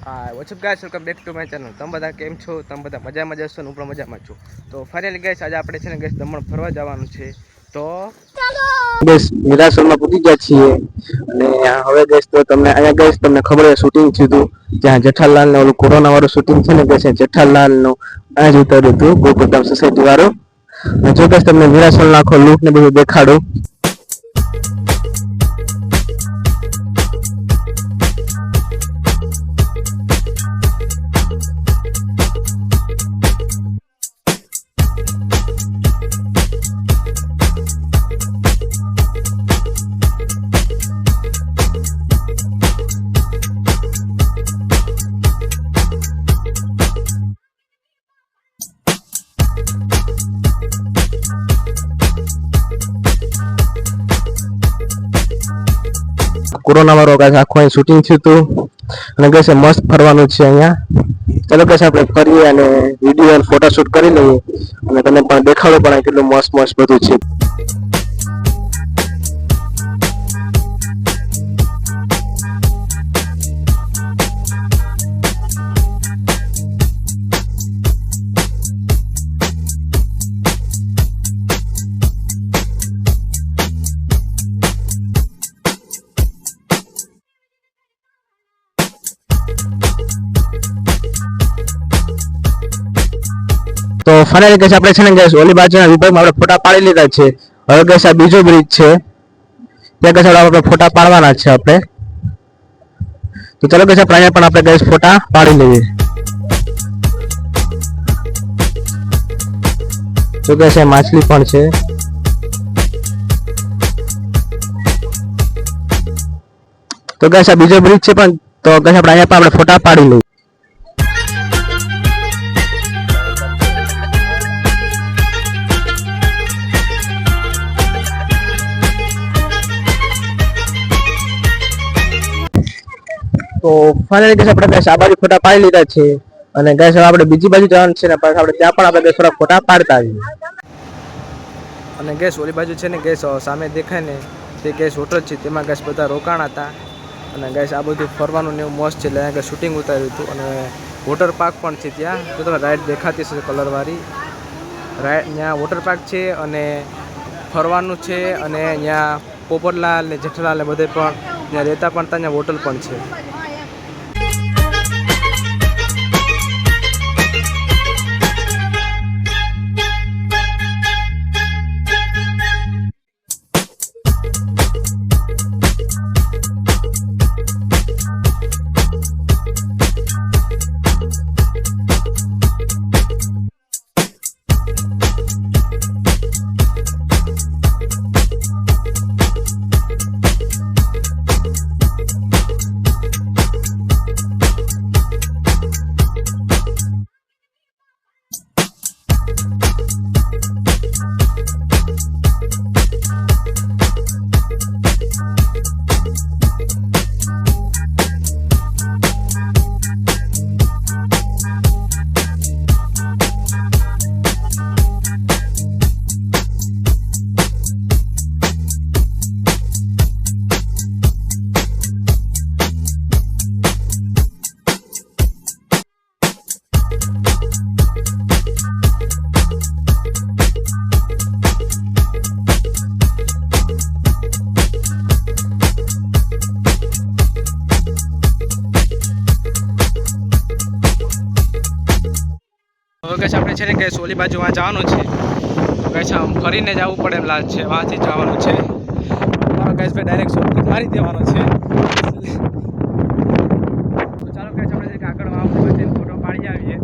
હા WhatsApp guys, welcome back to my channel. તમે બધા કેમ છો? તમે બધા મજામાં જશો ને? હું પણ મજામાં છું। તો ફાઇનલી ગાઈસ આજે આપણે છે ને ગાઈસ દમણ ફરવા જવાનું છે। તો બસ નિરાશરમાં પૂકી ગયા છીએ અને હવે ગાઈસ તો તમને અહીંયા ગાઈસ તમને ખબર છે શૂટિંગ થયું હતું જ્યાં જેઠાલાલ ને ઓલું કોરોના વાળું શૂટિંગ છે ને કે છે જેઠાલાલ નું આ જ ઉતાર્યું હતું ગોકુલધામ સોસાયટી વાળું। જો ગાઈસ તમને નિરાશલ નો આખો લુક ને બધું દેખાડું। કોરોના વાળો ગાઈસ આખો અહીં શૂટિંગ થયું હતું અને ગાઈસ મસ્ત ફરવાનું છે અહીંયા। ચાલો ગાઈસ આપણે ફરીએ અને વિડીયો અને ફોટોશૂટ કરી લઈએ અને તમને પણ દેખાડો પણ કેટલું મસ્ત મસ્ત બધું છે। તો ફાઇનલી ગાઈસ આપણે છે ને ગાઈસ ઓલી બાજુના વિભાગમાં આપણે ફોટા પાડી લીધા છે। હવે ગાઈસ આ બીજો બ્રિજ છે ત્યાં ગાઈસ આપણે ફોટા પાડવાના છે આપણે। તો ચાલો ગાઈસ આપણે અહીંયા પણ આપણે ગાઈસ ફોટા પાડી લઈએ। તો ગાઈસ આ માછલી પણ છે। તો ગાઈસ આ બીજો બ્રિજ છે પણ તો ગાઈસ આપણે અહીંયા પણ આપણે ફોટા પાડી લઈએ। તો ફાઇનલી ગાઈસ આપણે ગાઈસ આ બાજુ ફોટા પાડી લીધા છે અને ગાઈસ હવે આપણે બીજી બાજુ જવાનું છે ને પાછા આપણે ત્યાં પણ આપણે ગાઈસ થોડા ફોટા પાડતા આવીએ। અને ગેસ ઓલી બાજુ છે ને ગેસ સામે દેખાય ને તે ગેસ હોટલ છે, તેમાં ગેસ બધા રોકાણ હતા અને ગેસ આ બધું ફરવાનું ને એવું મસ્ત છે એટલે અહીંયા ગેસ શૂટિંગ ઉતાર્યું હતું અને વોટર પાર્ક પણ છે ત્યાં। જો તમે રાઈડ દેખાતી હશે કલરવાળી રાઈડ, ત્યાં વોટર પાર્ક છે અને ફરવાનું છે અને ત્યાં પોપટલાલ ને જેઠાલાલ ને બધે પણ ત્યાં રહેતા પણ ત્યાં હોટલ પણ છે। હવે ગેસ આપણે છે ને ગેસ ઓલી બાજુ વાં જવાનું છે તો ગેસ આમ ફરીને જવું પડે એમ લાગે છે, વાંથી જવાનું છે। મારો ગેસ ભાઈ ડાયરેક્ટ શોર્ટકટ મારી દેવાનો છે। તો ચાલો ગેસ આપણે આગળ વાં ફોટો પાડી આવીએ।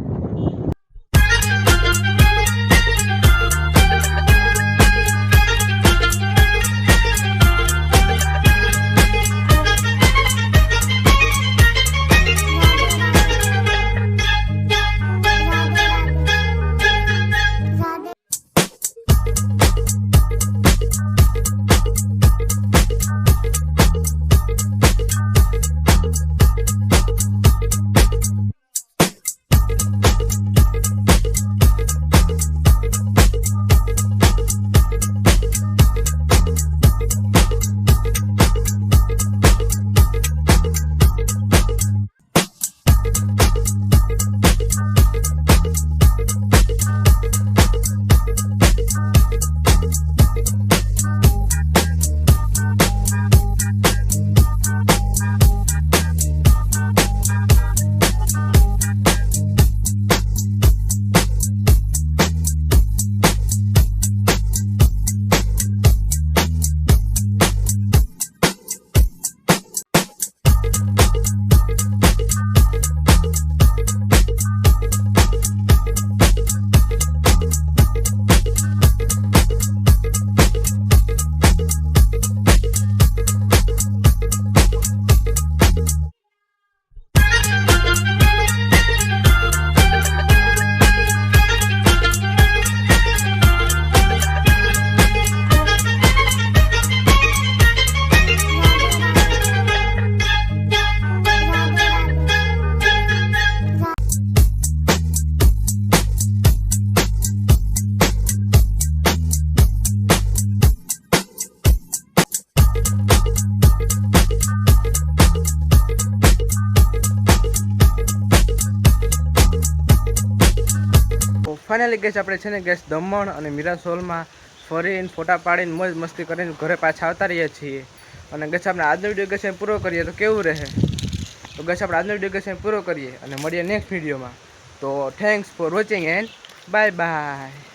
ફાઇનલી ગેસ આપણે છે ને ગેસ દમણ અને મિરાસોલમાં ફરીને ફોટા પાડીને મોજ મસ્તી કરીને ઘરે પાછા આવતા રહીએ છીએ. અને ગેસ આપણે આજનો વિડીયો ગેસ અહીં પૂરો કરીએ તો કેવું રહે? તો ગેસ આપણે આજનો વિડીયો ગેસ અહીં પૂરો કરીએ અને મળીએ નેક્સ્ટ વિડીયોમાં. તો thanks for watching and bye bye.